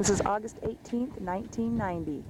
This is August 18th, 1990.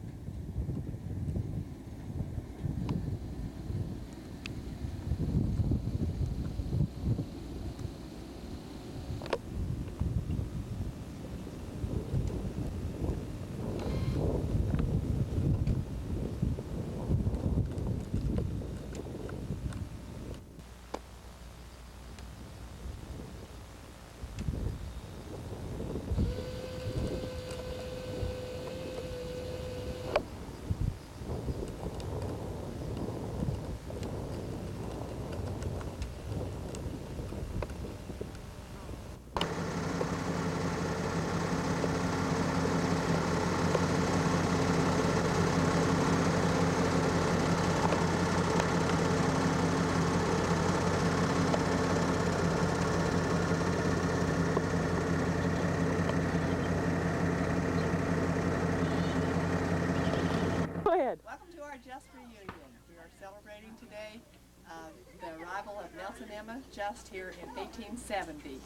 Go ahead. Welcome to our Just reunion. We are celebrating today the arrival of Nelson and Emma Just here in 1870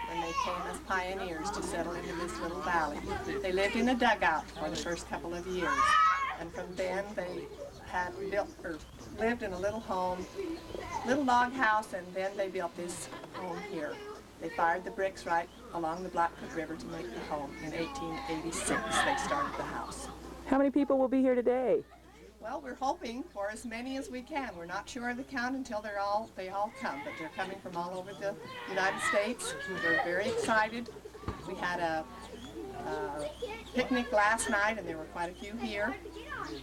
when they came as pioneers to settle into this little valley. They lived in a dugout for the first couple of years, and from then they had lived in a little home, little log house, and then they built this home here. They fired the bricks right along the Blackfoot River to make the home. In 1886 they started the house. How many people will be here today? Well, we're hoping for as many as we can. We're not sure of the count until they all come, but they're coming from all over the United States. We're very excited. We had a picnic last night, and there were quite a few here. I didn't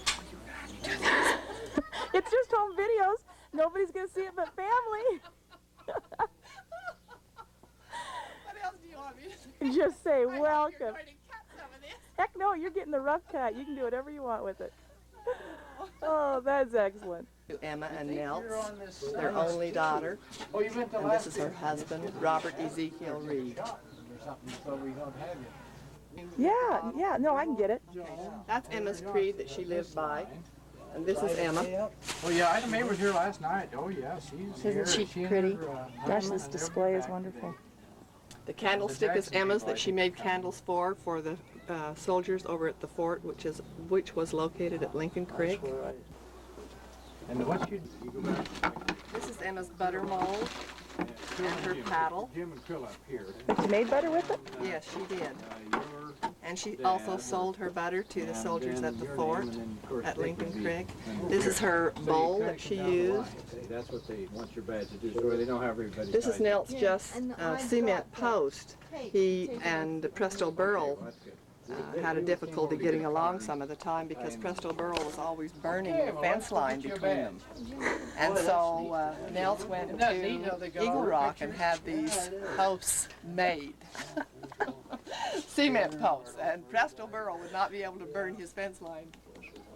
know you were going to do this. It's just home videos. Nobody's going to see it but family. What else do you want me to say? Just say I hope welcome. You're going to cut some of this. Heck no, you're getting the rough cut. You can do whatever you want with it. Oh, that's excellent. Emma and Nels, their only daughter, and this is her husband, Robert Ezekiel Reed. Yeah, no, I can get it. That's Emma's creed that she lived by, and this is Emma. Oh yeah, Ida Mae was here last night. Oh yeah, she's here. Isn't she pretty? Gosh, this display is wonderful. The candlestick is Emma's that she made candles for the soldiers over at the fort, which was located at Lincoln Creek. And what you go back. This is Emma's butter mold and her paddle. Jim and Phil up here. You made butter with it? Yes, she did. And she also sold her butter to the soldiers at the fort at Lincoln Creek. This is her bowl that she used. That's what they want your badge to do, so they know how everybody. This is Nelt's Just cement post. He and Presto Burrell had a difficulty getting along some of the time because Presto Burrell was always burning the fence line between them. And so Nels went to Eagle Rock and had these posts made. Cement posts. And Presto Burrell would not be able to burn his fence line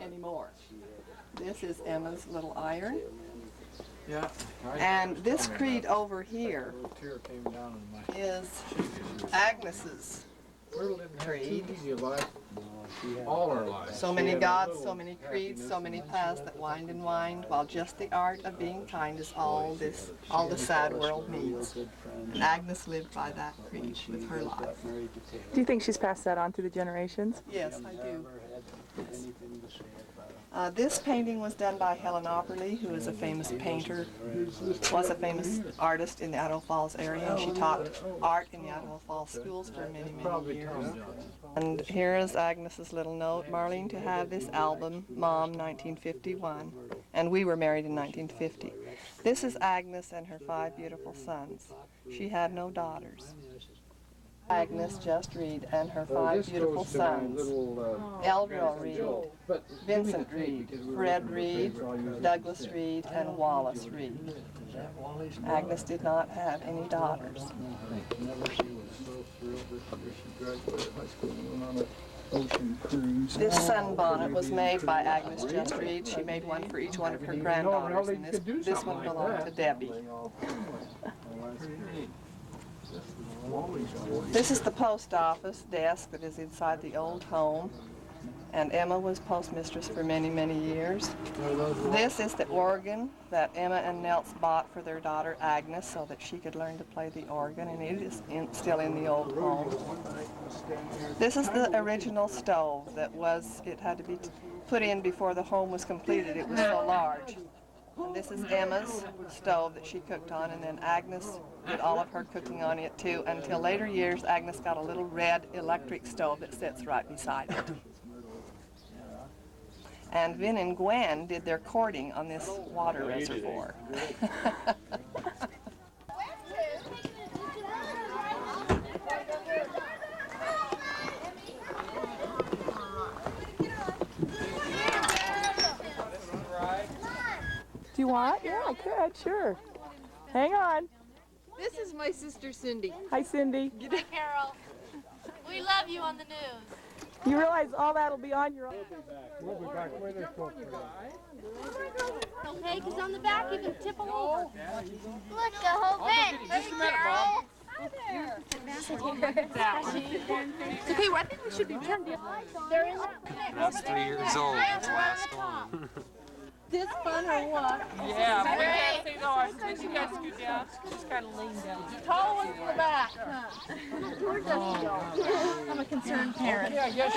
anymore. This is Emma's little iron. Yeah. And this creed over here is Agnes's creed. All our lives. So many gods, so many creeds, so many paths that wind and wind, while just the art of being kind is all the sad world needs. And Agnes lived by that creed with her life. Do you think she's passed that on through the generations? Yes, I do. Yes. This painting was done by Helen Opperly, who is a famous painter, was a famous artist in the Idaho Falls area, and she taught art in the Idaho Falls schools for many, many years. And here is Agnes's little note, Marlene, to have this album, Mom, 1951, and we were married in 1950. This is Agnes and her 5 beautiful sons. She had no daughters. Agnes Just Reed and her 5 beautiful sons, Eldrell Reed, Vincent Reed, Fred Reed, Douglas Reed, and Wallace Reed. Agnes did not have any daughters. This sunbonnet was made by Agnes Just Reed. She made one for each one of her granddaughters, and this one belonged to Debbie. This is the post office desk that is inside the old home, and Emma was postmistress for many, many years. This is the organ that Emma and Nels bought for their daughter Agnes so that she could learn to play the organ, and it is still in the old home. This is the original stove it had to be put in before the home was completed. It was so large. And this is Emma's stove that she cooked on, and then Agnes did all of her cooking on it too. Until later years, Agnes got a little red electric stove that sits right beside it. And Vin and Gwen did their courting on this water reservoir. Do you want? Yeah, I could, sure. Hang on. This is my sister Cindy. Hi, Cindy. Hi, Carol. We love you on the news. You realize all that'll be on your own. We'll be back with this book. Okay, because on the back you can tip them over. Look, the whole thing. Hey, Carol. Hi there. Okay, well, I think we should be turned in. They're in the That's 3 years old. That's the last one. This fun or what? Yeah, but I can't see the horse. Then you guys scoot down. Just kind of lean down. Tall ones in the back. Where does he go? I'm a concerned parent. Yeah, yes,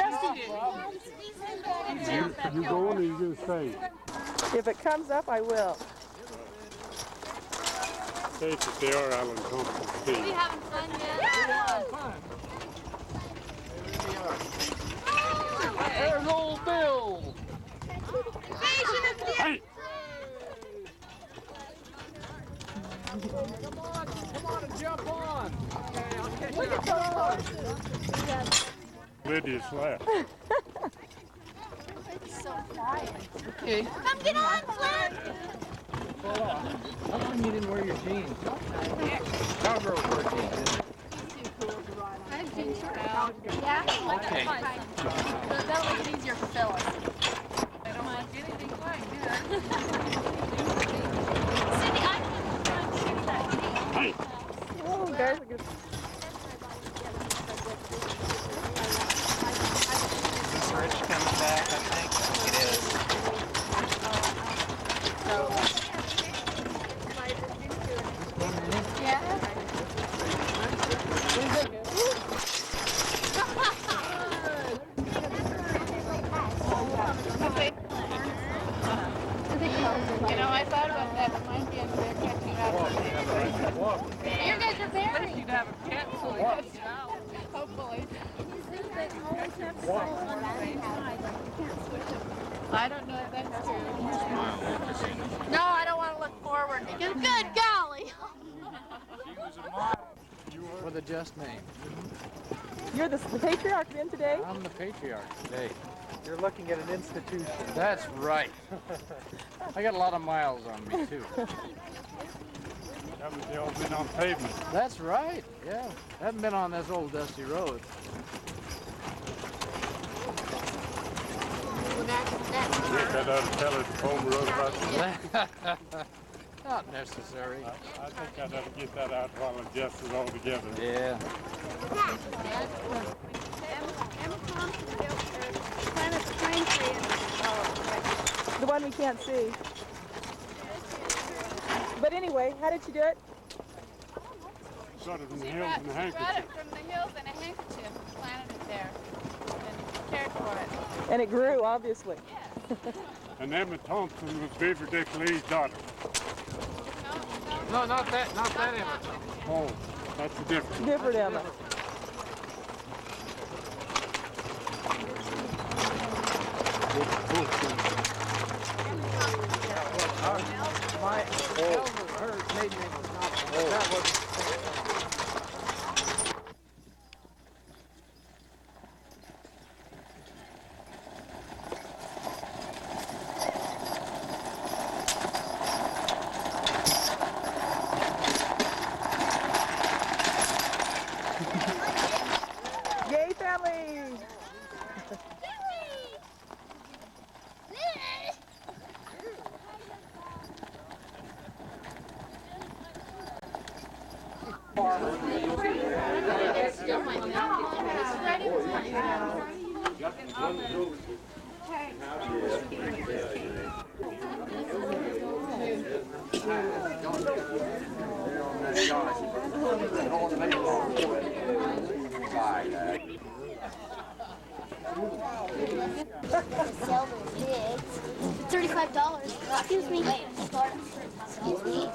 You going or you going to stay? If it comes up, I will. Stay if they are Alan Thompson. We having fun yet? There's old Bill. Hey! Come on and jump on. Okay, I'll catch you. Look at those horses. Lydia's left. So quiet. Okay. Come get on, Flynn. How come you didn't wear your jeans? Cowgirls wear jeans. I have jeans short. Yeah? Okay. That'll make it easier for Phyllis. I don't like anything like that. Cindy, I can't shoot that. Hey! Oh, guys, look at Is Rich coming back, I think? It is. Yeah? You know, I thought about that. It might be under there catching up. You guys are buried. You'd have a cat so he gets you out. Hopefully. I don't know if that's true. No, I don't want to look forward because good golly. For the just name. You're the patriarch then today? I'm the patriarch today. You're looking at an institution. That's right. I got a lot of miles on me, too. That was the old men on pavement. That's right, yeah. Haven't been on this old dusty road. Rick, I ought to tell her to phone road about Not necessary. I think I'd have to get that out while I'm adjusted all together. Yeah. The one we can't see. But anyway, how did you do it? Got it from the hills and a Got handkerchief. it from the hills and a handkerchief. Planted it there and cared for it. And it grew, obviously. And Emma Thompson was Beaver Dick Lee's daughter. No, not that Emma. Oh, that's the difference. Different Emma. My elbow hurt, made me not. That was. Yay, family! Sell those pigs. $35. Excuse me. Wait, excuse me.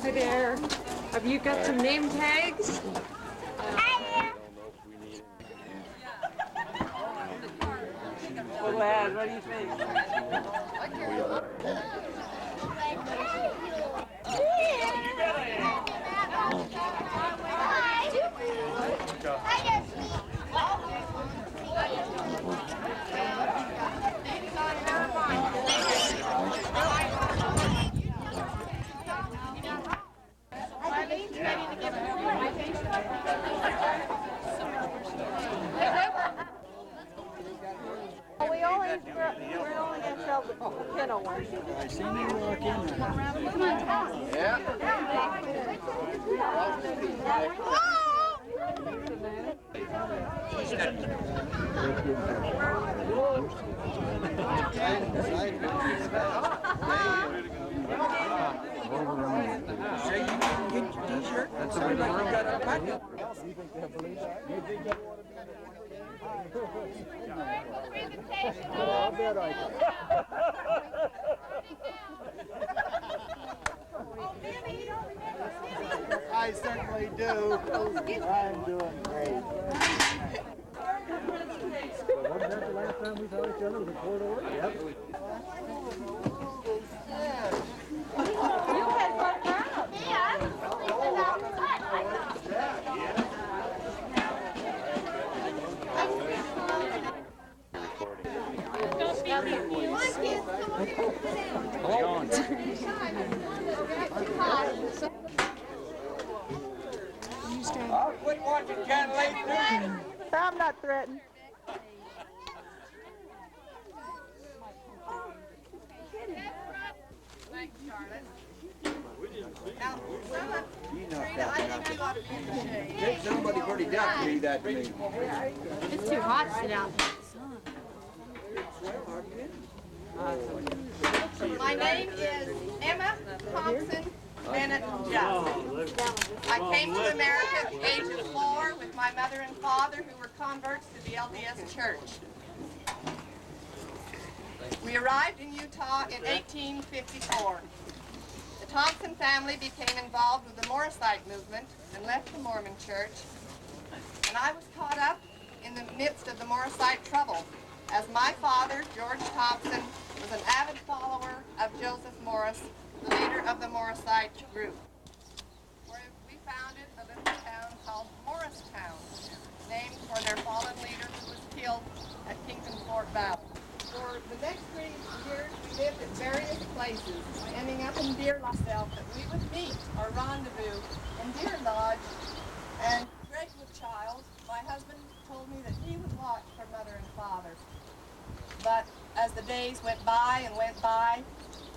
Hi there. Have you got some name tags? Well, lad, what do you think? We're only going to sell the kennel ones. I seen you walk in there. Get your t-shirt. That's the way you got to pack it. I bet I can. I certainly do. I'm doing great. Wasn't that the last time we saw each other? Was it Port Orr? Yep. You had fun crowd. Yeah, I was thinking about I'll quit watching Karole Honas. I'm not threatened. Take somebody pretty duck to read that to me. It's too hot to sit out. My name is Emma Thompson Bennett Just. I came to America at the age of 4 with my mother and father, who were converts to the LDS Church. We arrived in Utah in 1854. The Thompson family became involved with the Morrisite movement and left the Mormon Church, and I was caught up in the midst of the Morrisite trouble, as my father, George Thompson, was an avid follower of Joseph Morris, the leader of the Morrisite group, where we founded a little town called Morristown, named for their fallen leader who was killed at Kingdom Fort Valley. For the next 3 years, we lived at various places, ending up in Deer Lodge, that we would meet or rendezvous in Deer Lodge. And Gregwood Child, my husband, told me that he would watch for mother and father. But as the days went by and went by,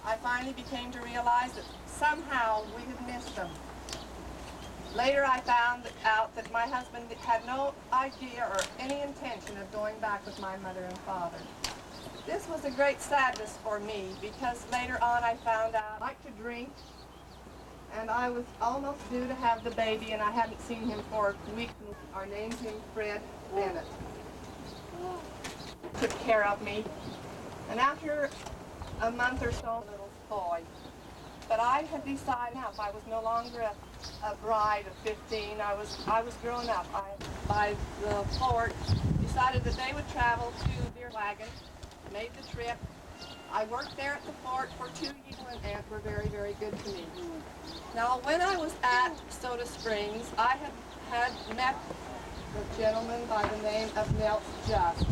I finally became to realize that somehow we had missed them. Later I found out that my husband had no idea or any intention of going back with my mother and father. This was a great sadness for me, because later on I found out I liked to drink, and I was almost due to have the baby, and I hadn't seen him for weeks. I named him Fred Bennett. Took care of me, and after a month or so, a little boy. But I had decided now, if I was no longer a bride of 15, I was grown up. By the fort, decided that they would travel to Deer Wagon, made the trip. I worked there at the fort for 2 years, and Aunt were very, very good to me. Now, when I was at Soda Springs, I had met a gentleman by the name of Nels Just.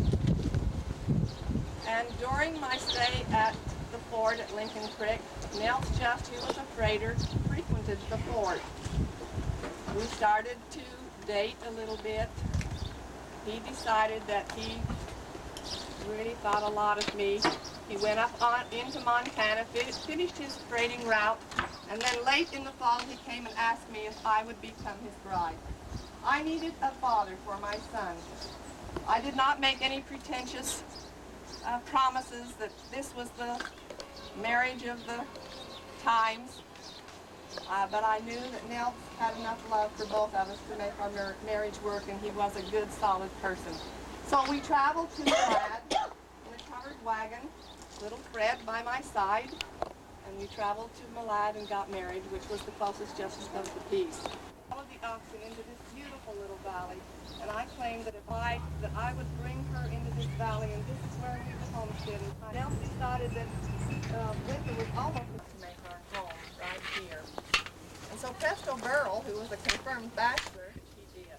And during my stay at the fort at Lincoln Creek, Nels Just, who was a freighter, frequented the fort. We started to date a little bit. He decided that he really thought a lot of me, He went into Montana, finished his trading route, and then late in the fall he came and asked me if I would become his bride. I needed a father for my son. I did not make any pretentious promises that this was the marriage of the times, but I knew that Nels had enough love for both of us to make our marriage work, and he was a good, solid person. So we traveled to Malad in a covered wagon, little Fred by my side, and we traveled to Malad and got married, which was the closest justice of the peace. Followed the oxen into this beautiful little valley, and I claimed that I would bring her into this valley, and this is where we would homestead. And Nels decided that winter was almost to make our home right here. And so Presto Burrell, who was a confirmed bachelor, he did.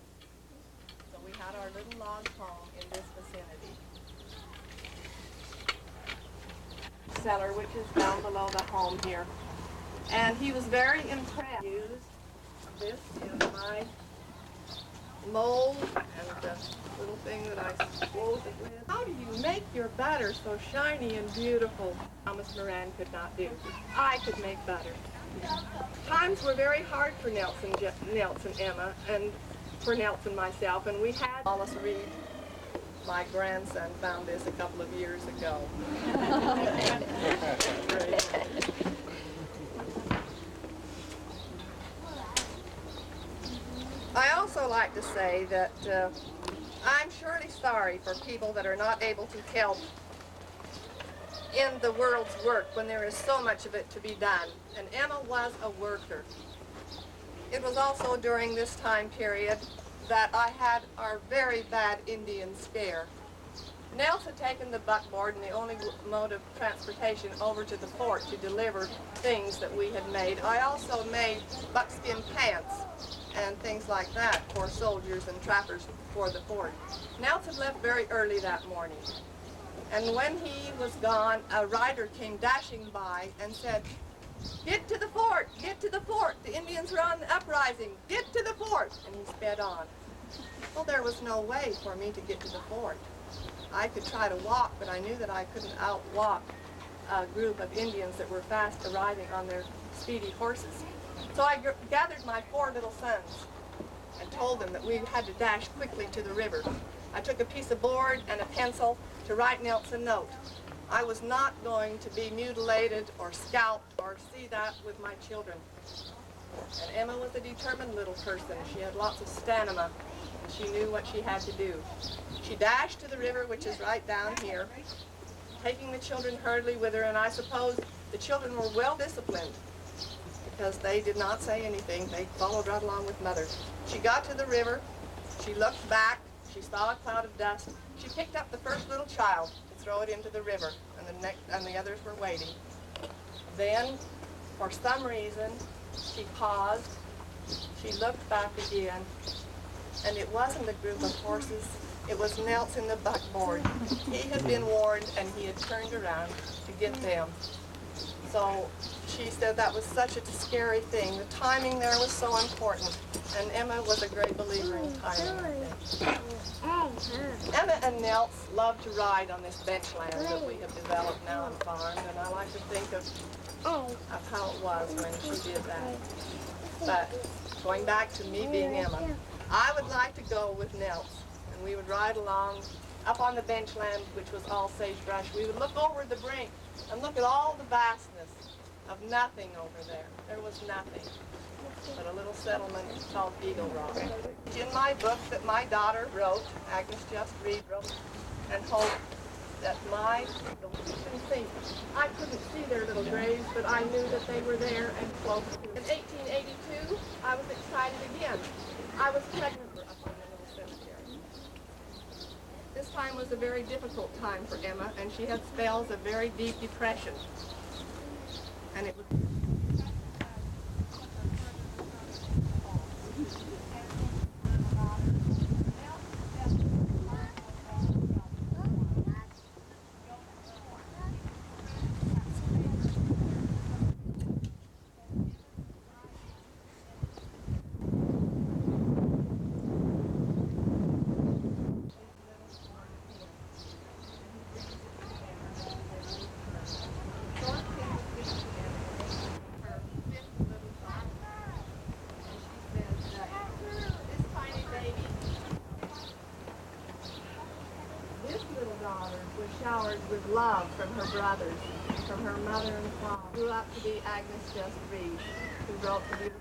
So we had our little log home in this vicinity. Cellar, which is down below the home here. And he was very impressed. This is my mold and the little thing that I close it with. How do you make your butter so shiny and beautiful? Thomas Moran could not do. I could make butter. Times were very hard for Nelson, Emma, and for Nelson myself, and we had Wallace Reed. My grandson found this a couple of years ago. I also like to say that I'm surely sorry for people that are not able to help in the world's work when there is so much of it to be done. And Emma was a worker. It was also during this time period that I had our very bad Indian scare. Nels had taken the buckboard and the only mode of transportation over to the fort to deliver things that we had made. I also made buckskin pants and things like that for soldiers and trappers for the fort. Nels had left very early that morning. And when he was gone, a rider came dashing by and said, "Get to the fort! Get to the fort! The Indians are on the uprising! Get to the fort!" And he sped on. Well, there was no way for me to get to the fort. I could try to walk, but I knew that I couldn't outwalk a group of Indians that were fast arriving on their speedy horses. So I gathered my 4 little sons and told them that we had to dash quickly to the river. I took a piece of board and a pencil to write Nelson a note. I was not going to be mutilated or scalped or see that with my children. And Emma was a determined little person. She had lots of stamina, and she knew what she had to do. She dashed to the river, which is right down here, taking the children hurriedly with her, and I suppose the children were well disciplined because they did not say anything. They followed right along with Mother. She got to the river. She looked back. She saw a cloud of dust. She picked up the first little child to throw it into the river, and the others were waiting. Then, for some reason, she paused. She looked back again, and it wasn't a group of horses. It was Nelson the buckboard. He had been warned, and he had turned around to get them. So she said that was such a scary thing. The timing there was so important, and Emma was a great believer in timing, I think. Emma and Nels loved to ride on this bench land that we have developed now and farmed, and I like to think of how it was when she did that. But going back to me being Emma, I would like to go with Nels, and we would ride along up on the bench land, which was all sagebrush. We would look over the brink and look at all the vastness of nothing over there. There was nothing but a little settlement called Eagle Rock. In my book that my daughter wrote, Agnes Just Reed wrote, and hoped that I couldn't see their little graves, but I knew that they were there and close. In 1882, I was excited again. I was pregnant up on the little cemetery. This time was a very difficult time for Emma, and she had spells of very deep depression. And it was with love from her brothers, from her mother and father. Grew up to be Agnes Just Reed, who wrote the beautiful.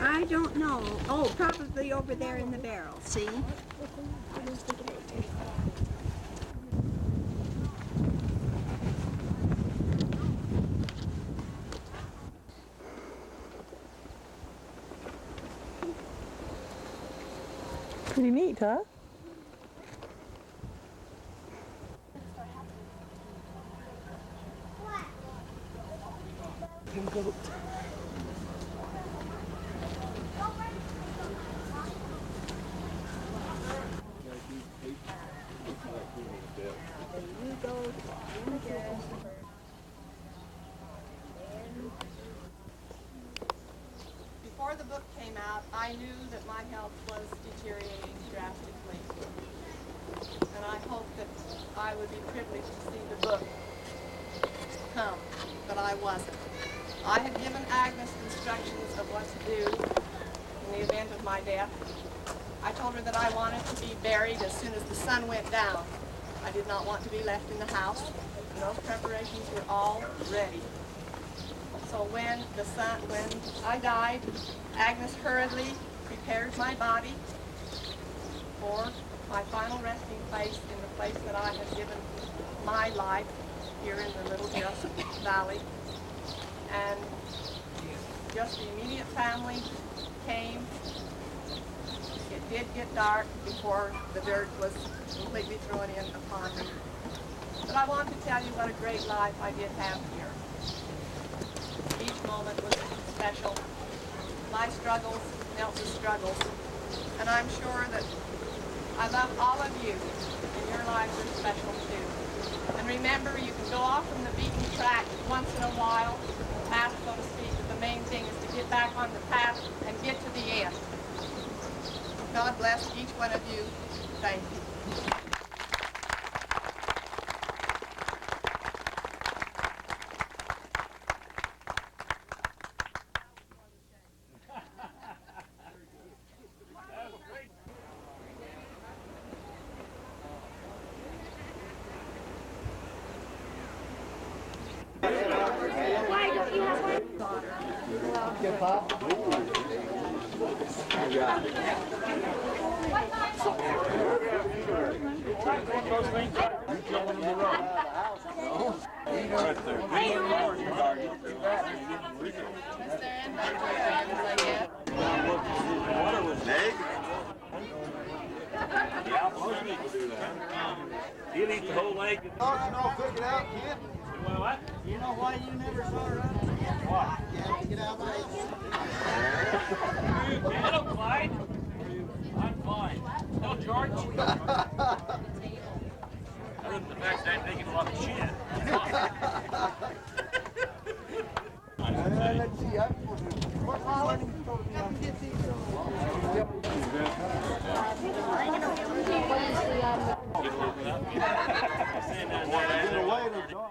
I don't know. Oh, probably over there in the barrel, see? Pretty neat, huh? Goat. Before the book came out, I knew that my health was deteriorating drastically. And I hoped that I would be privileged to see the book come, but I wasn't. I had given Agnes instructions of what to do in the event of my death. I told her that I wanted to be buried as soon as the sun went down. I did not want to be left in the house, and those preparations were all ready. So when I died, Agnes hurriedly prepared my body for my final resting place in the place that I had given my life here in the Little Just Valley. And just the immediate family came. It did get dark before the dirt was completely thrown in upon me. But I want to tell you what a great life I did have here. Each moment was special. My struggles, Nelson's struggles. And I'm sure that I love all of you, and your lives are special too. And remember, you can go off from the beaten track once in a while, path, so to speak, but the main thing is to get back on the path and get to the end. God bless each one of you. Thank you. He'll eat the whole leg. Cook it out, kid. What? You know why you never saw her out? Why? You have to get out of the house. Hello, Clyde. I'm fine. No, George. Other than the fact that I'm taking a lot of shit. Let's see. What's Holland?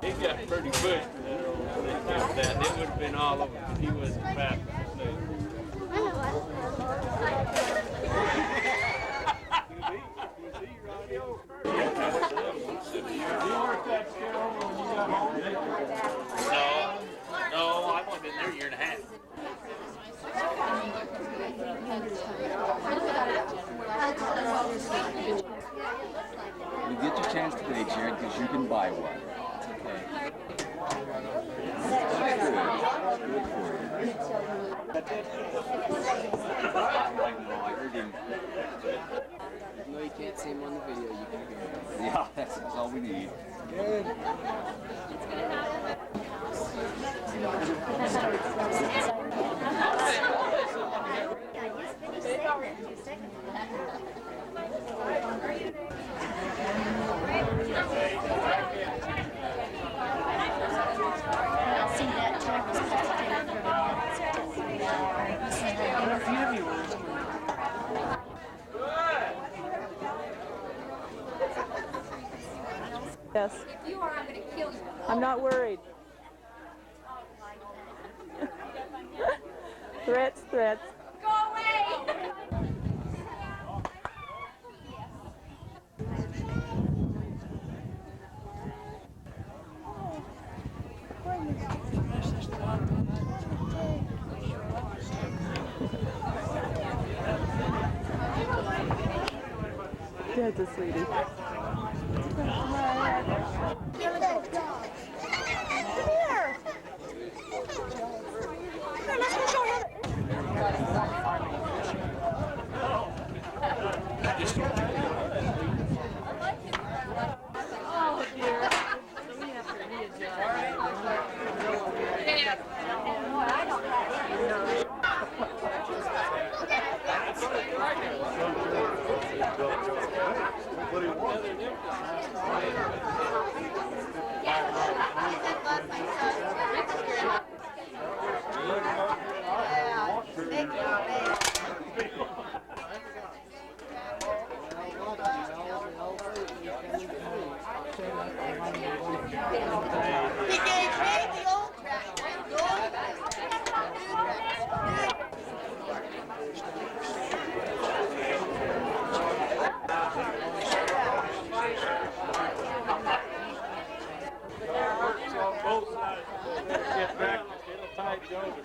He got pretty good. That would have been all over if he wasn't fast. No, I've only been there a year and a half. You get your chance today, Jared, because you can buy one. Okay. Good for you. I know, I heard him. No, you can't see him on the video, you can hear him. Yeah, that's all we need. Good. Yes. If you are, I'm going to kill you. I'm not worried. Threats, threats. Go away! Dad's a sweetie. Oh dear. We have to Get back, it'll tide you over.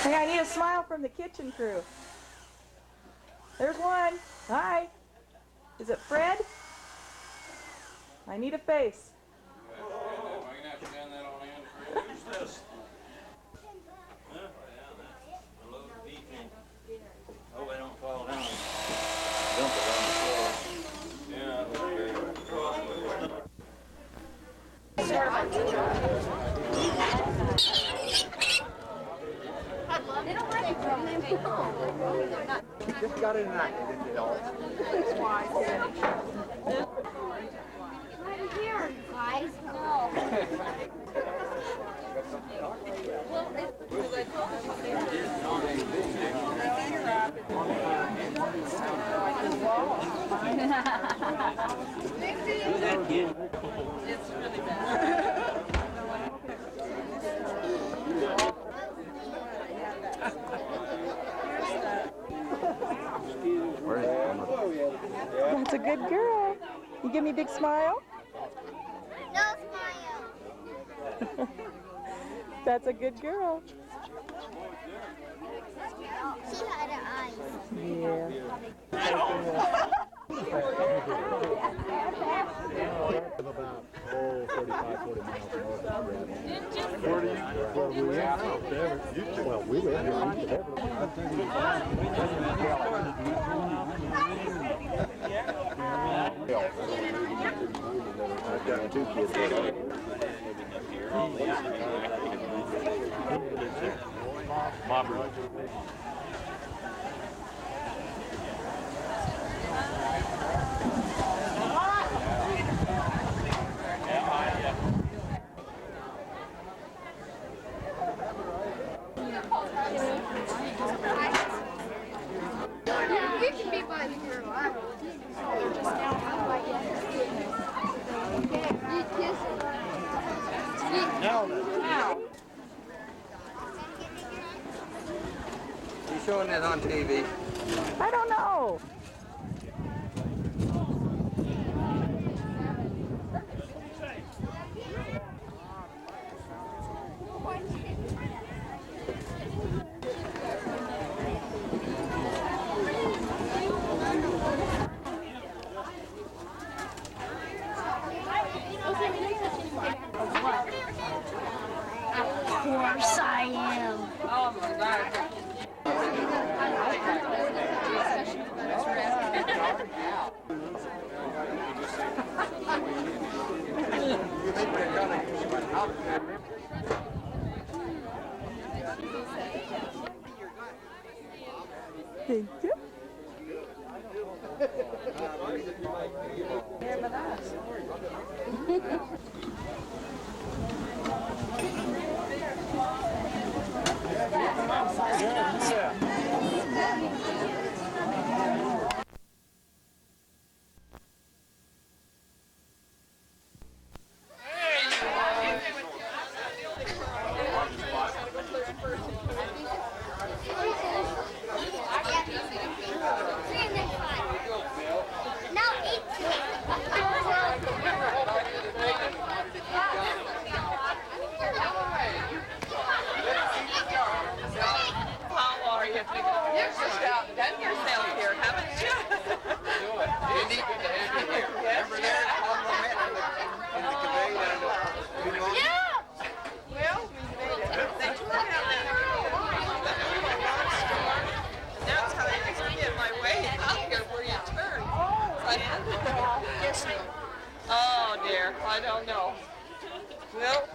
Hey, I need a smile from the kitchen crew. There's one. Hi. Is it Fred? I need a face. Oh, they don't fall down. Dump it on the floor. Yeah. Just got it enacted into it all. Right here, guys. No. It's really bad. That's a good girl. You give me a big smile? No smile. That's a good girl. She had her eyes. Yeah. About 35, 40 miles north of Grand. 40? Well, we live well, we live here. I've got 2 kids. Mom. You can be by the girl. You kiss her. No. You showing that on TV? I don't know. Of course I am. Oh my God. Thank you. about done yourself here, haven't you? Indy, good to have you here. Remember there? In the convey down to Yeah. Well, we made it. They tore down that now it's how they used to get my way out here where you turn. Oh dear, I don't know. Well.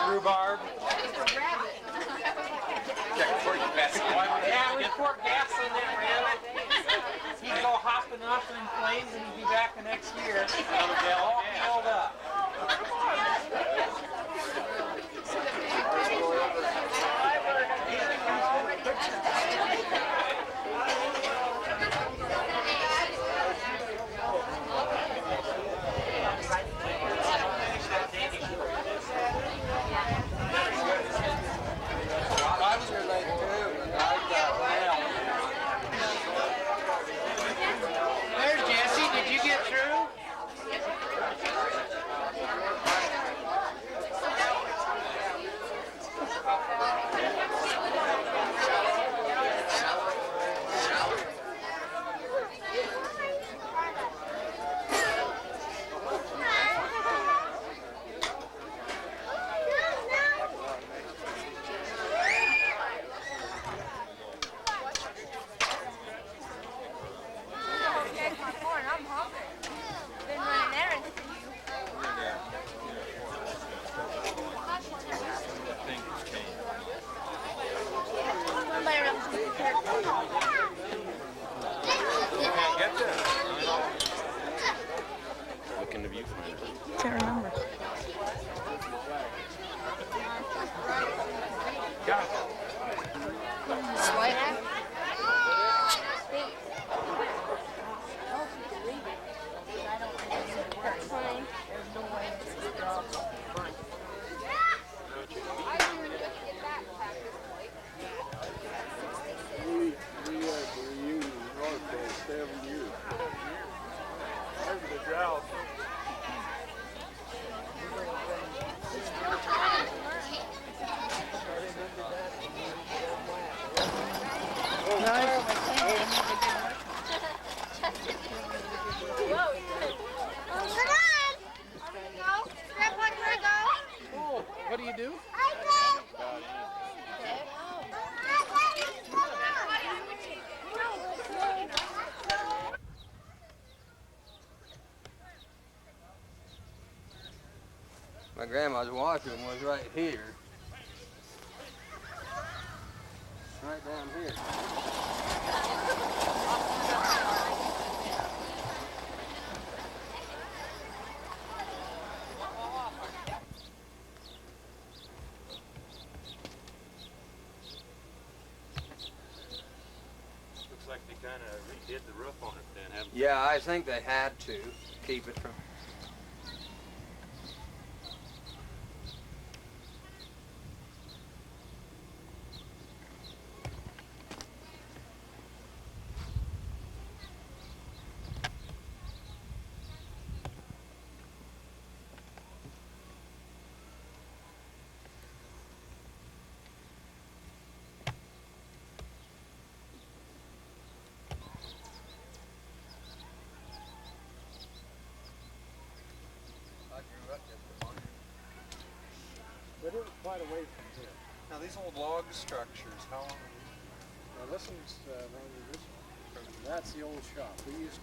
Rhubarb. Yeah, we pour gas in that rabbit. He'd go hopping off in flames and he'd be back the next year. All filled up. I was here late too. There's Jesse. Did you get through? I'm hungry. Been running errands for you. Look in the viewfinder. Can't remember. Got it. Swipe. We had the reunion in North for 7 years. Over the drought. What do you do? I go. grandma's washroom was right here. Right down here. Looks like they kind of redid the roof on it then, haven't they? Yeah, I think they had to keep it from. But it was quite a way from here. Now these old log structures, how long? Now this one's only this one. That's the old shop. We used to.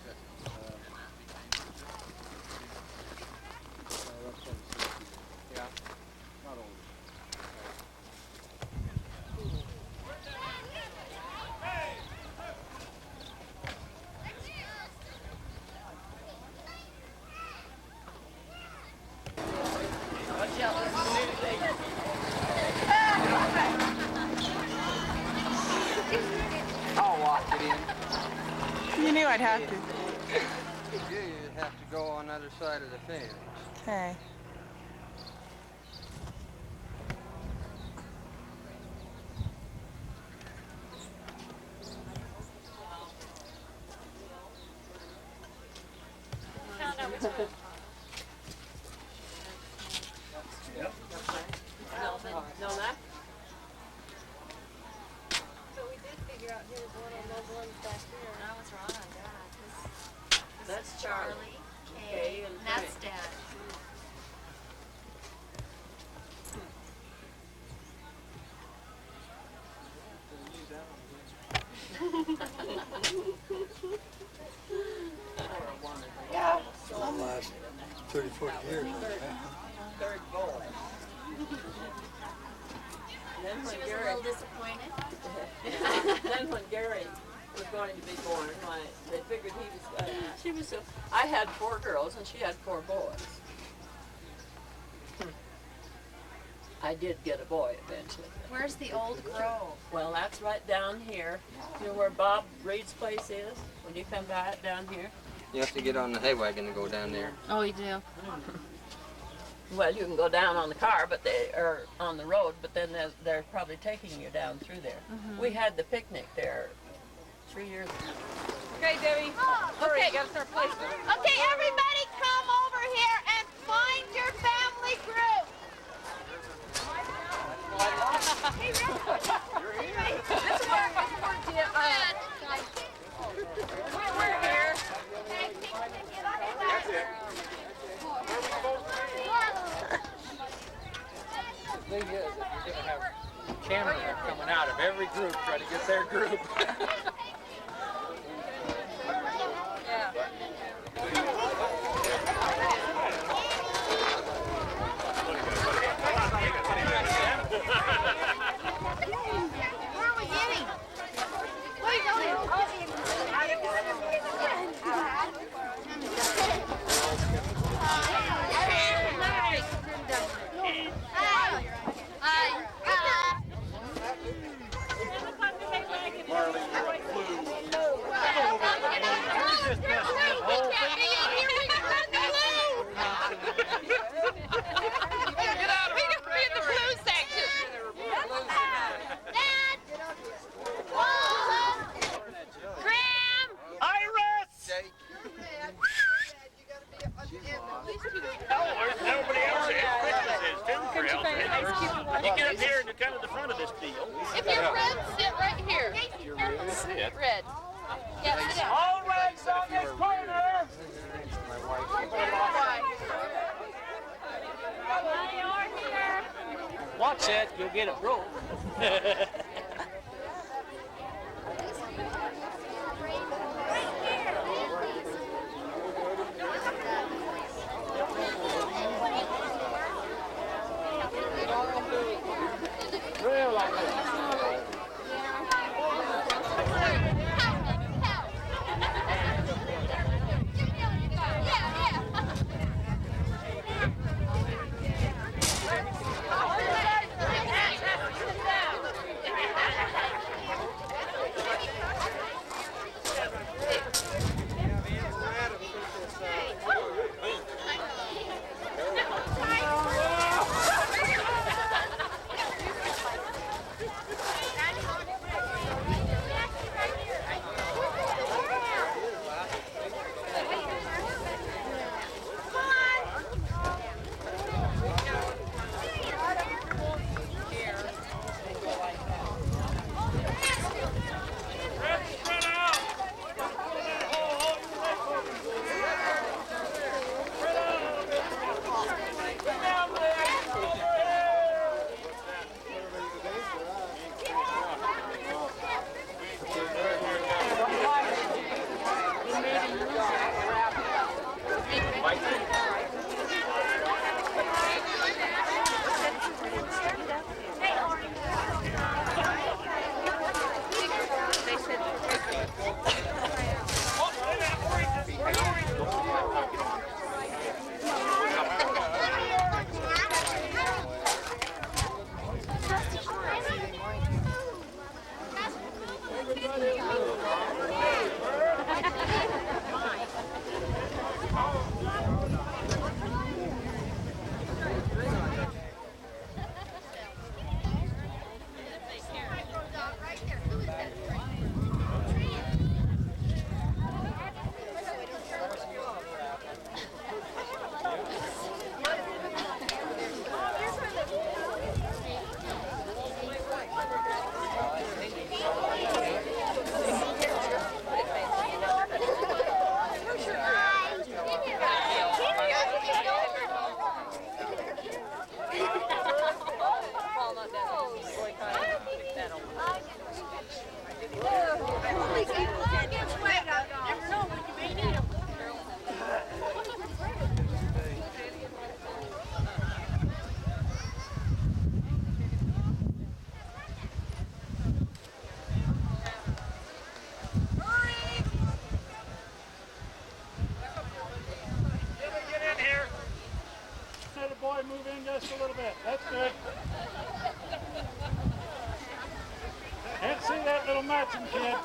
That's from the 60s. Yeah. Not old. I'll walk it in. You knew I'd have to. You'd have to go on the other side of the fence. Okay. So we did figure out here was one of those ones back here. I was wrong on that. That's Charlie. Kay, and that's Dad. Yeah. Last 30, 40 years. Third boy. Then She when was a Gary, little disappointed. then when Gary was going to be born, they figured he was. She was. I had 4 girls and she had 4 boys. I did get a boy eventually. Where's the old grove? Well, that's right down here. You know where Bob Reed's place is? When you come by it down here? You have to get on the hay wagon to go down there. Oh, you do? Well, you can go down on the car, but they are on the road, but then they're probably taking you down through there. We had the picnic there 3 years ago. Okay, Debbie. Hurry, you gotta start placing. Okay, everybody come over here and find your family group. Hey, Rick. This is where we're here. The thing is, you're gonna have cameras coming out of every group trying to get their group. Where are we getting? Where are you going? You get up here in the kind of the front of this deal. If you're red, sit right here. Sit. Red. Yeah, sit down. All right, on this corner. Watch that, you'll get it broke. Boy, move in just a little bit. That's good. Can't see that little matching kid.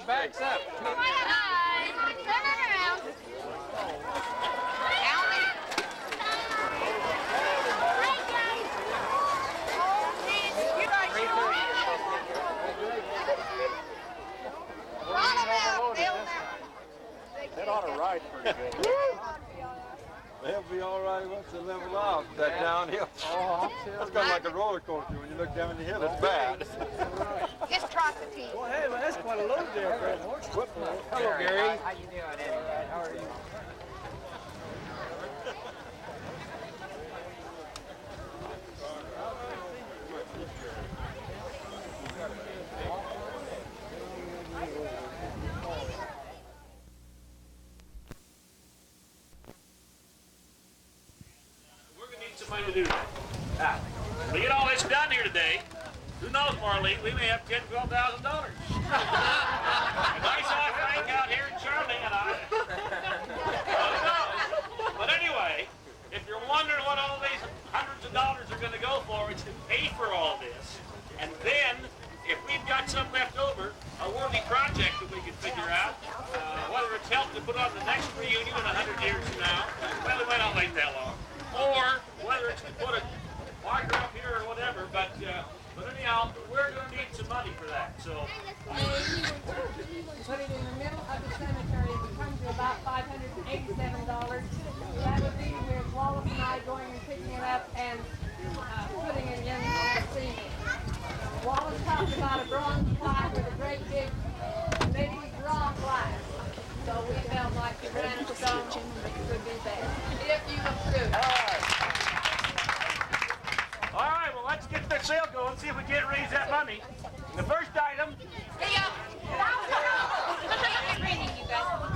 Backs up. That ought to ride pretty good. They'll be all right once they level off that downhill. Oh, that's kind of like a roller coaster. When you look down the hill, it's bad. Just trot the team. Well, hey, well, that's quite a load there, Fred. Hello, Gary. How you doing, Eddie? How are you? Somebody to do that. Now, we get all this done here today. Who knows, Marlene? We may have $10,000, $12,000. If I saw Frank out here and Charlie and I. Who knows? But anyway, if you're wondering what all these hundreds of dollars are going to go for, it's to pay for all this. And then, if we've got some left over, a worthy project that we can figure out, whether it's help to put on the next reunion in 100 years from now, well, we might not wait that long. Or whether it's to put a marker up here or whatever, but anyhow, we're going to need some money for that. So put it in the middle of the cemetery. It would come to about $587. That would be with Wallace and I going and picking it up and putting it in the scene. Wallace talked about a bronze plaque with a great big, maybe drawn plaque. So we felt like the granite stone would be best. If you approve. all right, well, let's get the sale going, see if we can't raise that money. The first item. Hey, I'm reading, you guys.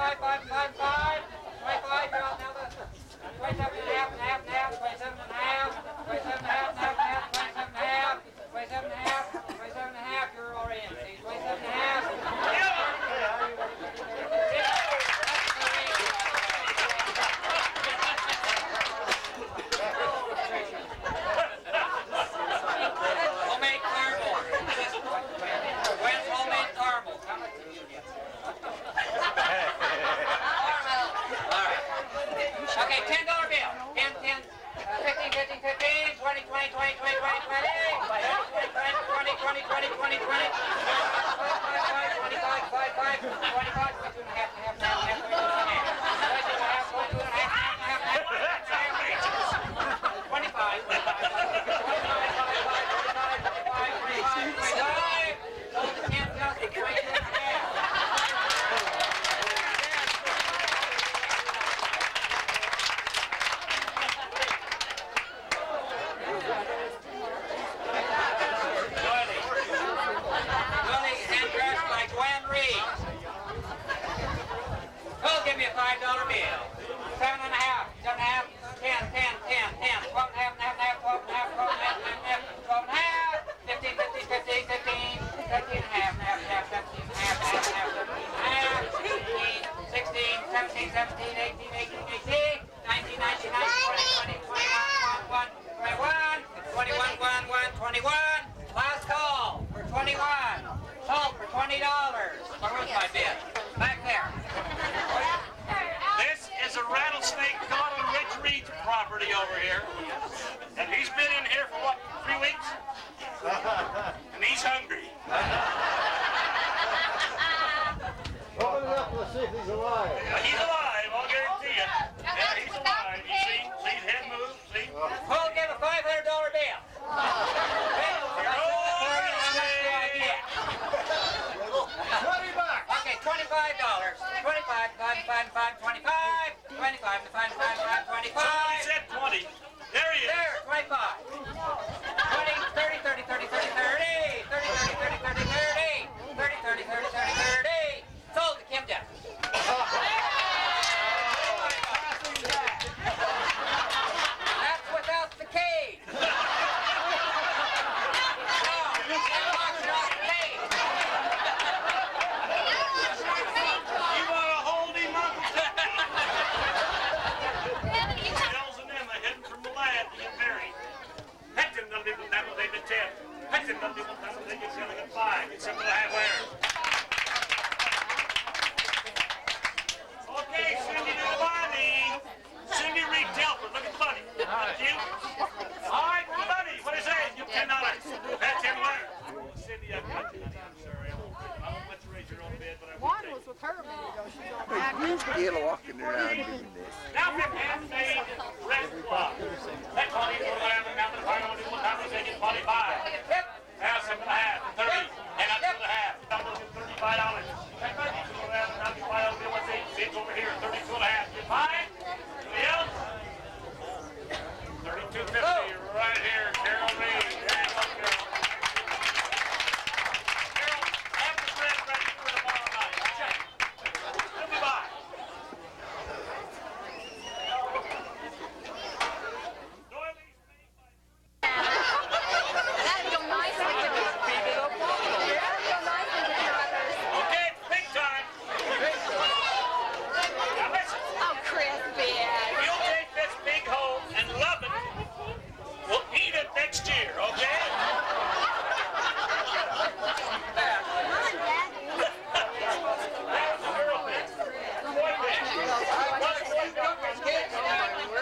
You're on now. 27 and a half, and a half, and a half. 27 and a half. 27 and a half, and a half, and a half. 27 and a half. 27 and a half. 27 and a half. You're already in. 27 and a half. Homemade caramel. When's homemade caramel? How much do you get? Okay, $10 bill. 10, 10, 15, 15, 15, 20, 20, 20, 20, 20, 20, 20, 20, 20, 20, 20, 20, 20, 25, 5, 25, 22 and a half, 22 and a half, 22 and a half, 22 and a half, 25, give me a $5 bill. 7 and a half, 7 and a half, 10, 10, 10, 10, 12 and a half, 12 and a half, 12 and a half, 12 and a half, 15, 15, 15, 15, 13 and a half, 17 and a half, 17 and a half, 16, 17, 17, 18, 18, 18, 19, 19, 20, 20, 21, 21, 21, last call for 21, sold for $20. Where was my bid? Back there. This is a rattlesnake caught on Rich Reed's property over here. And he's been in here for what, 3 weeks? And he's hungry. Open it up, let's see if he's alive. He's alive, I'll guarantee you. Yeah, he's alive. You see his head move, see? Who'll give a $500 bill? Okay, $25. 25, 25, 25, 25, 25, 25. Somebody said 20. There he is. There, 25. 20, 30, 30, 30, 30, 30, 30, 30, 30, 30, 30, 30, 30, 30, 30, 30. Sold to Kim Jeff. That's without the cage. Okay, Cindy Giovanni. Cindy Reed Telford, looking funny. Thank you. All right, buddy, what is that? You $10. That's $10. Cindy, I've got you. I'm sorry. I won't let you raise your own bid, but I will. One was with her a minute ago. She's on back. You're still walking around doing this. Now, if handmade red block. That's all you go around and now the final one is 25. Now 7 and a half, 30, and up to the half. I'm looking $35. That's right. You go around and now the final bill is 8. Bids over here, 32 and a half. Get mine? Anybody else? 32.50 right here, Carol Reed. There you go, Carol. Carol, have the bread ready for tomorrow night. Check. Let me buy. Okay, big time. Now listen. Oh, Chris, bad. You'll take this big home and love it. We'll eat it next year, okay? That's a girl pig. Boy pig.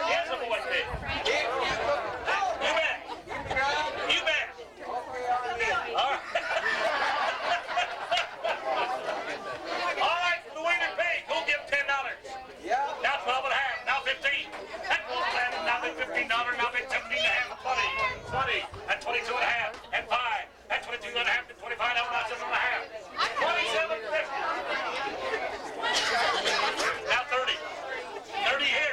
Here's a boy pig. You bet. You bet. All right. All right, the winner pig. Who'll give $10? Yeah. Now 12 and a half. Now 15. That goes down. Now bid $15. Now bid 17 and a half. 20. 20. And 22 and a half. And 5. And 22 and a half. And 25. Now 7 and a half. 27.50. Now 30. 30 hit.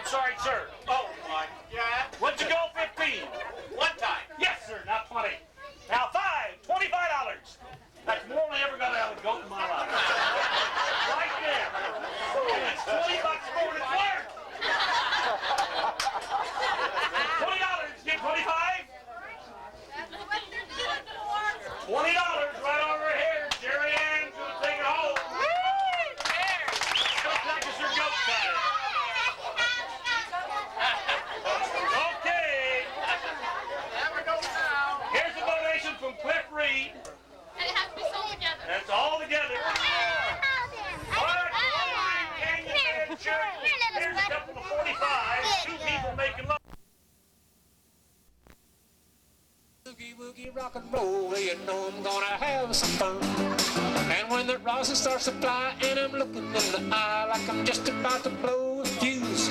I'm sorry, sir. Oh, my. Yeah? What'd you go 15? One time. Yes, sir. Now 20. Now 5. $25. That's more than I ever got out of a goat in my life. Right there. And it's $20 more than it's worth. $20. Get 25. $20 right over here. Jerry Ann's gonna take it home. Go practice your goat time. Okay. Here's a donation from Cliff Reed. And it has to be sold together. That's all together. All right, Canyon Man Church. Here's a couple of 45. 2 people making love. Boogie woogie rock and roll, you know I'm gonna have some fun. And when the rosin starts to fly and I'm looking in the eye like I'm just about to blow a fuse,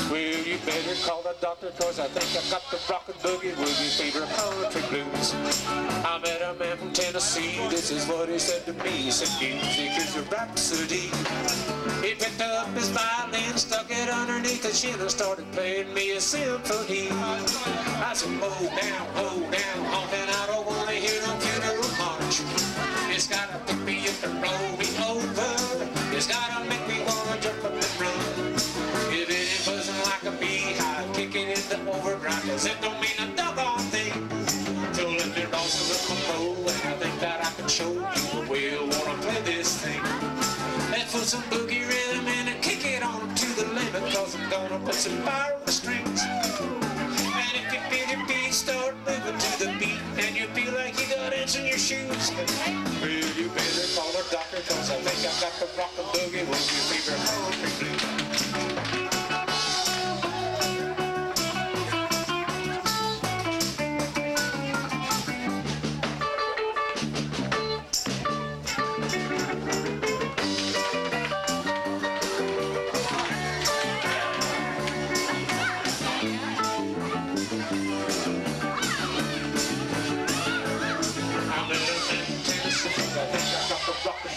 well, you better call the doctor, cause I think I've got the rock and boogie woogie fever country blues. I met a man from Tennessee, this is what he said to me. He said, music is a rhapsody. He picked up his violin, stuck it underneath his chin and started playing me a symphony. I said, hold down, honking, I don't want to hear no funeral march. It's gotta pick me up and roll me over. It's gotta make me wanna jump up and run. If it ain't buzzing like a beehive, kicking in the overdrive, cause it don't mean a doggone thing. So let me rosin up my bow, and I think that I can show you the way I wanna play this thing. Let's put some boogie rhythm in and kick it on to the limit, cause I'm gonna put some fire on the strings. And if you feel your feet start moving to the beat, and you feel like you got ants in your shoes, well, you better call a doctor, cause I think I've got the rock and boogie woogie fever country blues.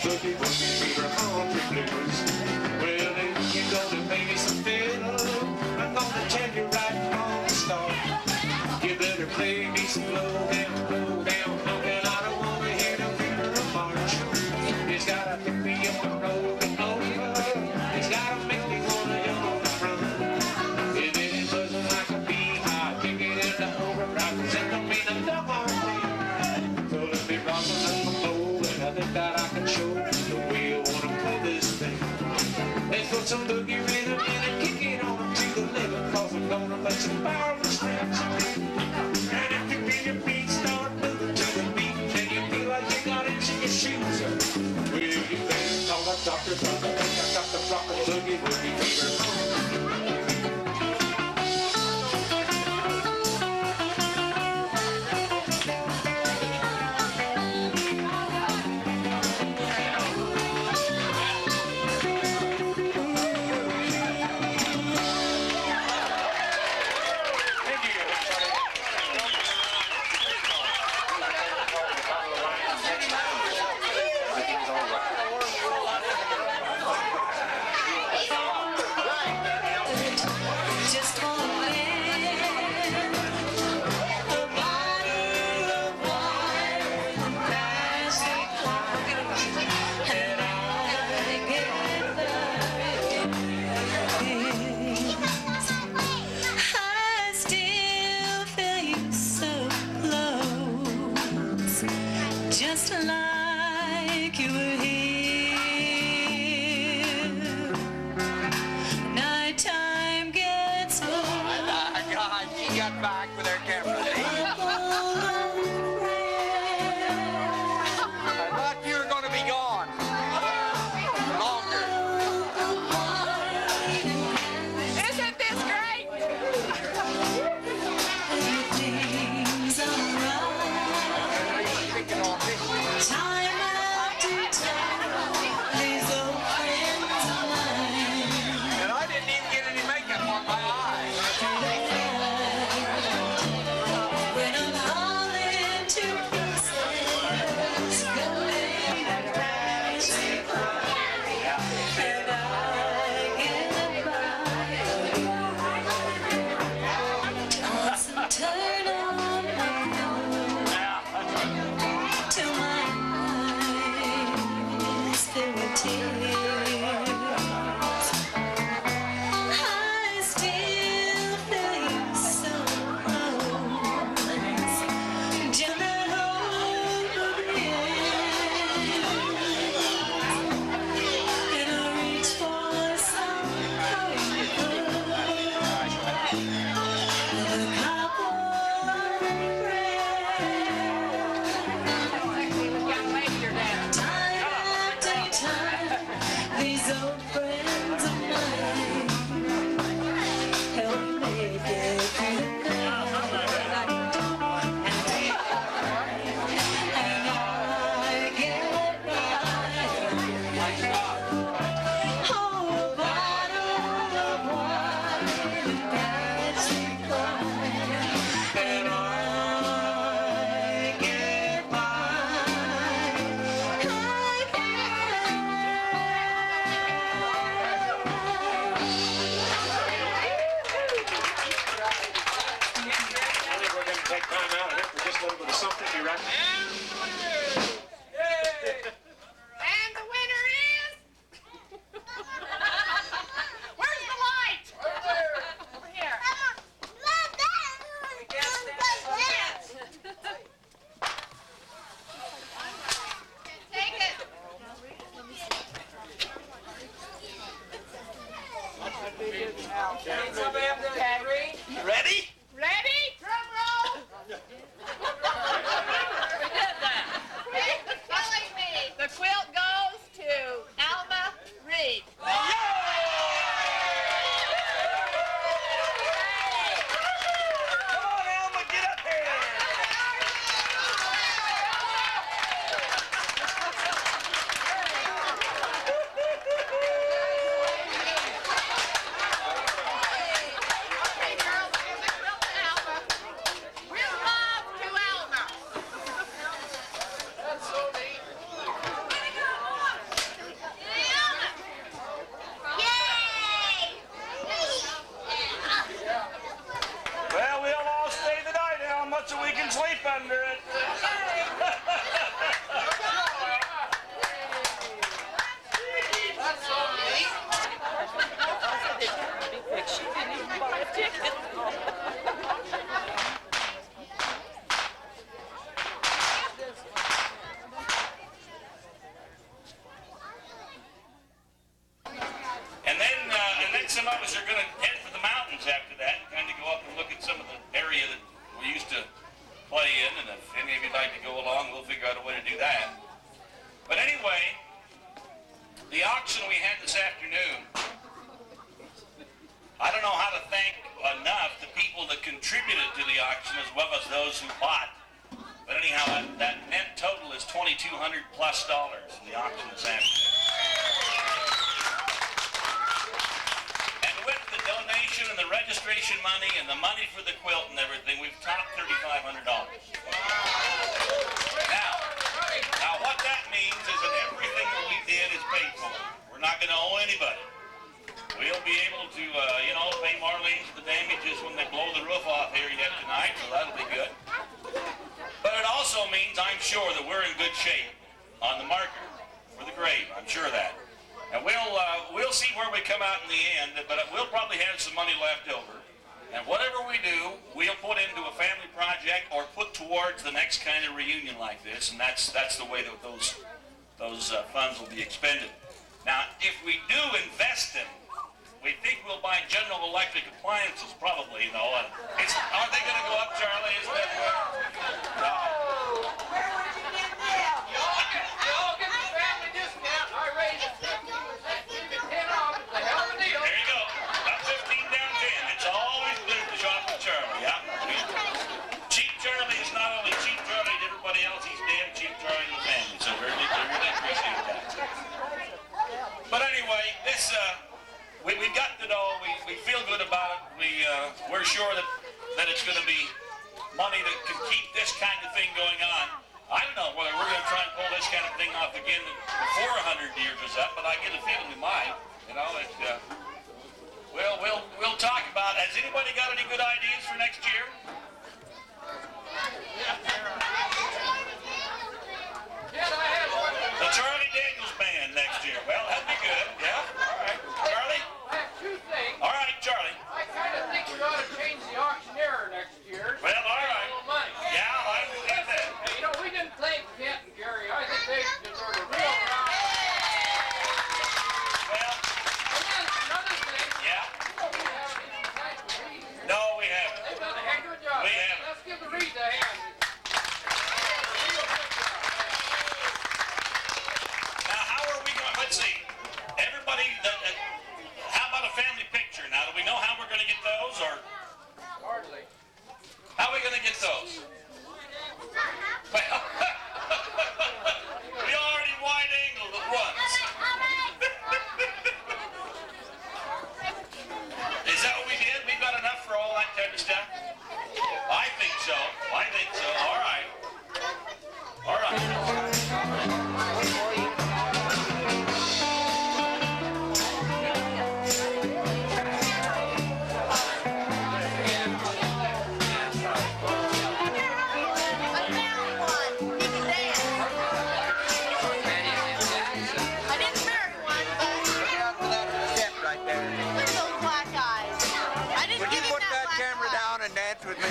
Boogie woogie fever country blues. Well, if you're gonna pay me some fiddle, I'm gonna tell you right from the start. You better play me some low down, honkin'. I don't wanna hear no funeral march. It's gotta pick me up and roll me over. It's gotta make me wanna jump on the front. If it ain't buzzing like a beehive, kick it in the overdrive, cause it don't mean a doggone thing. So let me rosin up my bowl, and I think that I can show the way I wanna play this thing. Let's put some boogie rhythm in and kick it on to the limit, cause I'm gonna let some power on the strings. And if you feel your feet start moving to the beat, and you feel like you got itch in your shoes, well, you better call the doctor, cause I think I got the rock and boogie woogie fever. Just like you were here. Nighttime gets old. God, she got back with her camera. I thought you were going to be gone. Longer. Isn't this great? Everything's alright. Time after time, these old friends of mine. And I didn't even get any makeup on my eyes. Ready? Ready? Drum roll! We did that. It's killing me. The quilt goes to Alma Reed. Come on, Alma, get up here. Well, we'll all stay the night, Alma, so we can sleep under it. That's so neat. She didn't even buy a ticket. And then some of us are going to head for the mountains after that, and kind of go up and look at some of the area that we used to play in, and if any of you'd like to go along, we'll figure out a way to do that. But anyway, the auction we had this afternoon, I don't know how to thank enough the people that contributed to the auction as well as those who bought. But anyhow, that net total is $2,200+ in the auction this afternoon. And with the donation and the registration money and the money for the quilt and everything, we've topped $3,500. Now what that means is that everything that we did is paid for. We're not going to owe anybody. We'll be able to, pay Marlene for the damages when they blow the roof off here yet tonight, so that'll be good. But it also means, I'm sure, that we're in good shape on the marker for the grave. I'm sure of that. And we'll see where we come out in the end, but we'll probably have some money left over. And whatever we do, we'll put into a family project or put towards the next kind of reunion like this, and that's the way that those funds will be expended. Now, if we do invest them, we think we'll buy General Electric appliances, probably, though. Aren't they going to go up, Charlie? Isn't that no. Where would you get them? You all get the family discount. I raised it 15%, give it 10 off. It's a hell of a deal. There you go. About 15 down 10. It's always good to shop with Charlie, yeah? Cheap Charlie is not only cheap Charlie to everybody else, he's damn cheap Charlie to the family. So we really appreciate that. But anyway, this, we've got the dough. We feel good about it. We're sure that it's going to be money that can keep this kind of thing going on. I don't know whether we're going to try and pull this kind of thing off again before 100 years is up, but I get a feeling we might. We'll talk about it. Has anybody got any good ideas for next year? The Charlie Daniels Band next year. Well, that'd be good. Yeah? All right. Charlie? I have two things. All right, Charlie. I kind of think we ought to change the auctioneer next year. Well, all right. A little money. Yeah, I understand that. Hey, we didn't thank Kent and Gary. I think they deserve a real round. Well. And then another thing. Yeah? We haven't even thanked the Reed here. No, we haven't. They've done a heck of a job. We haven't. Let's give the Reed a hand. Now, how are we going? Let's see. Everybody, how about a family picture? Now, do we know how we're going to get those, or? Hardly. How are we going to get those? Well, we already wide-angled it once. Is that what we did? We got enough for all that kind of stuff? I think so. I think so. All right. All right. With me. I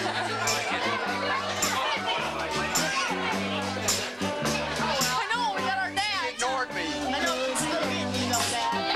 know, we got our dad. He ignored me. I know, he's still getting you though, Dad.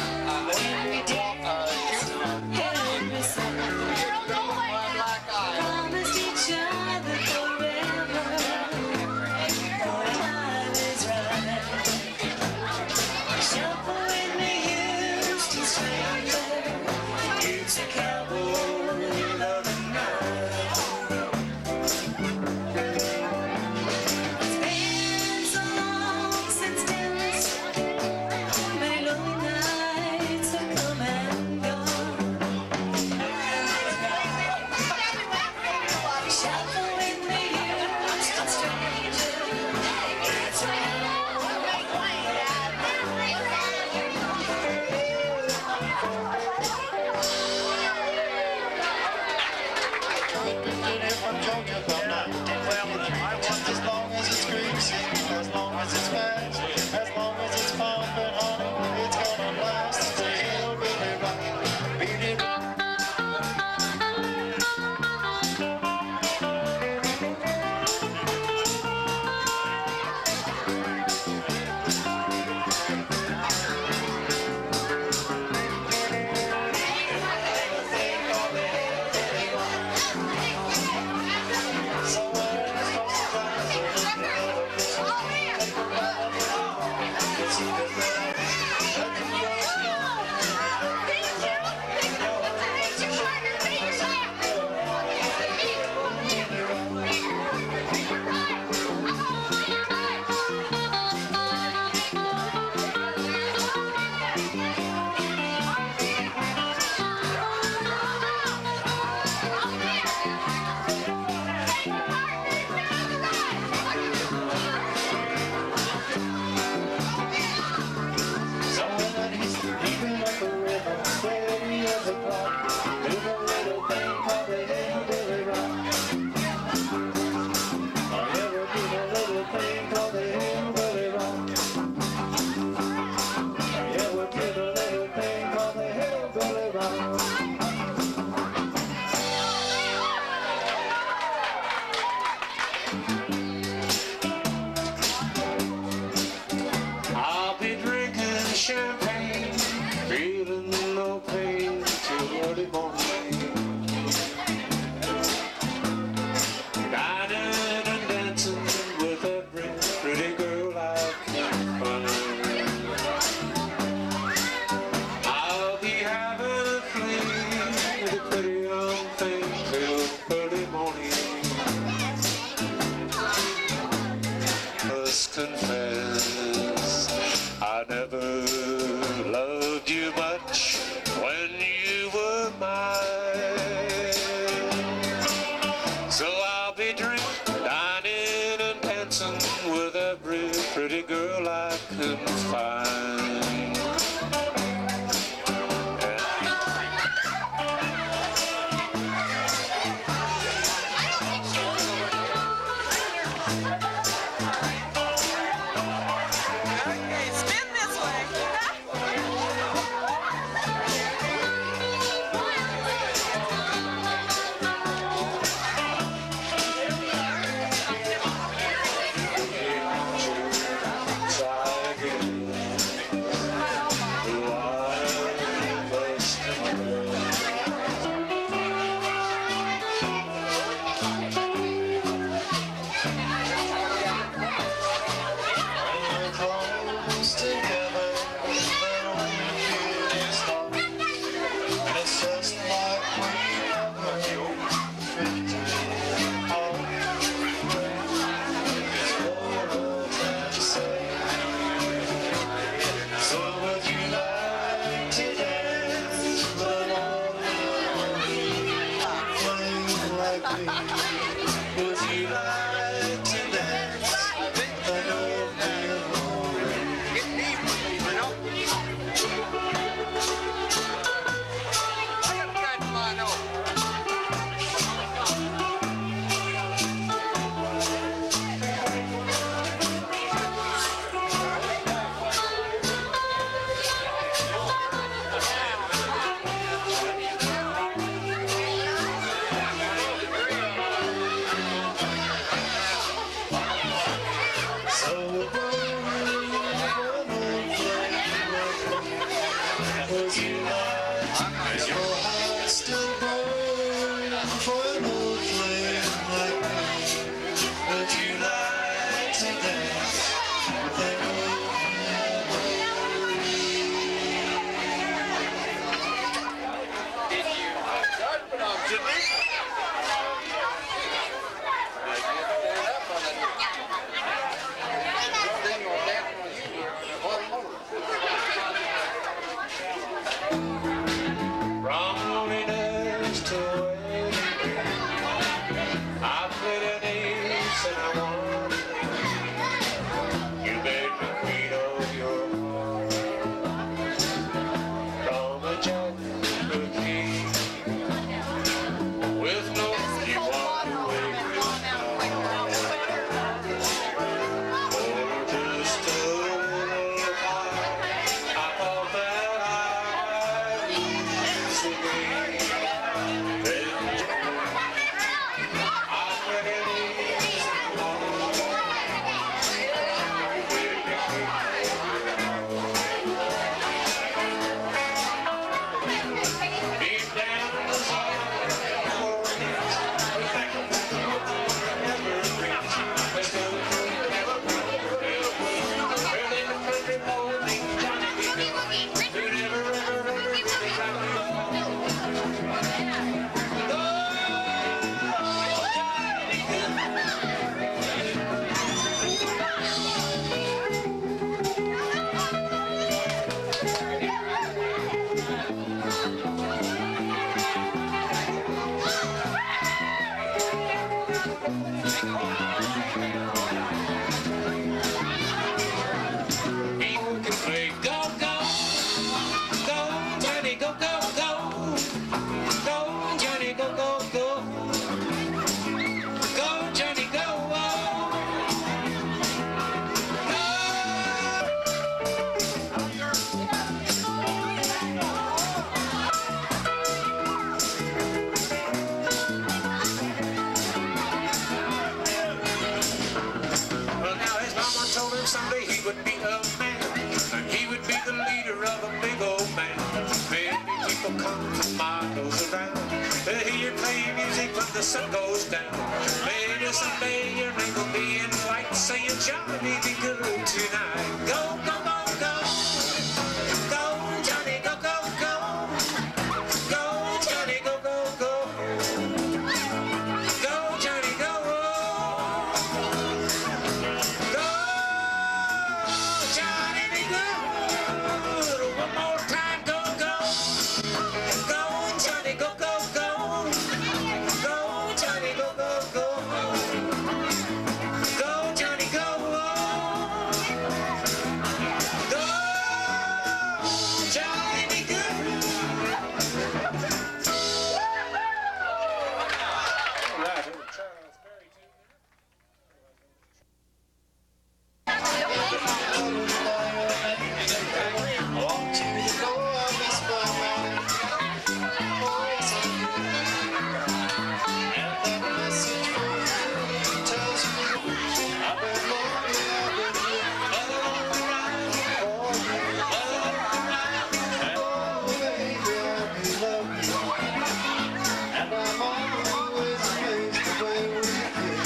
belly bound. I'll be drinking champagne, feeling no pain till early morning. Dining and dancing with every pretty girl I can find. I'll be having a fling with a pretty young thing till early morning. Must confess, I never loved you much when you were mine. So I'll be drinking, dining and dancing with every pretty girl I can find. miles around to hear you play music when the sun goes down. Maybe someday your ring will be in white, saying, Johnny, be good tonight. Go, go, go, go. Go, Johnny, go, go, go. Go, Johnny, go, go, go. Go, Johnny, go. Go, Johnny, be good. One more time, go, go. Go, Johnny, go, go, go. Go, Johnny, go, go, go. Go, Johnny, go. Go, Johnny, be good. All right, Charles Berry tune there. Walk to the door of this mountain. Oh, yes, I do. And that message for you tells you I've been lonely, I've been blue. All around for you, all around. Oh, baby, I do love you. And I'm always amazed the way we feel.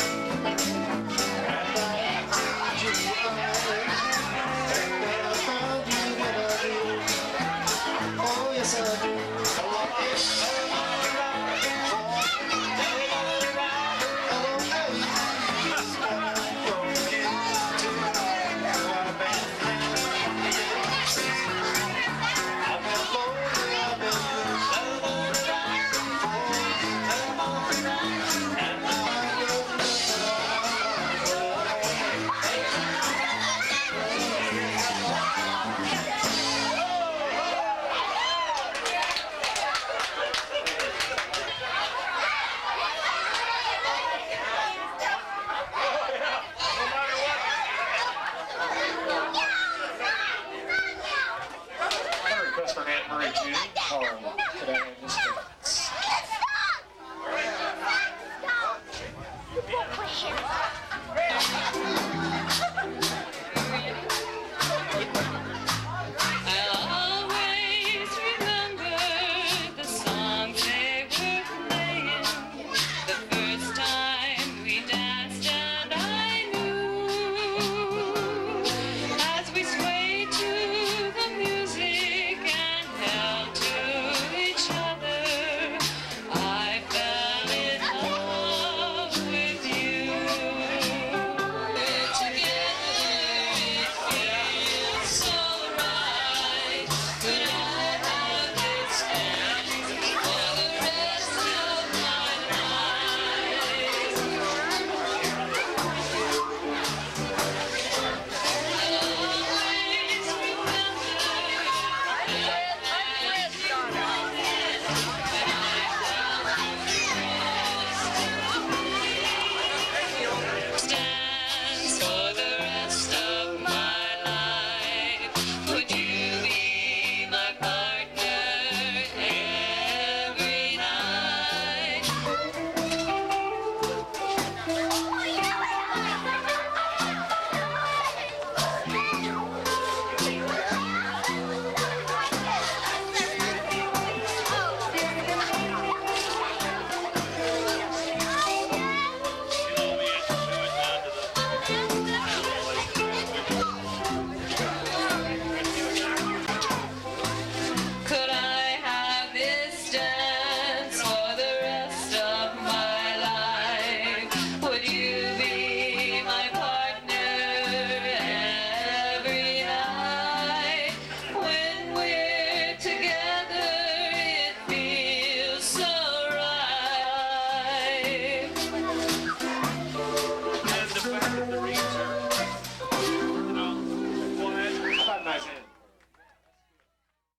And I need you, and I found you when I do. Oh, yes, I do.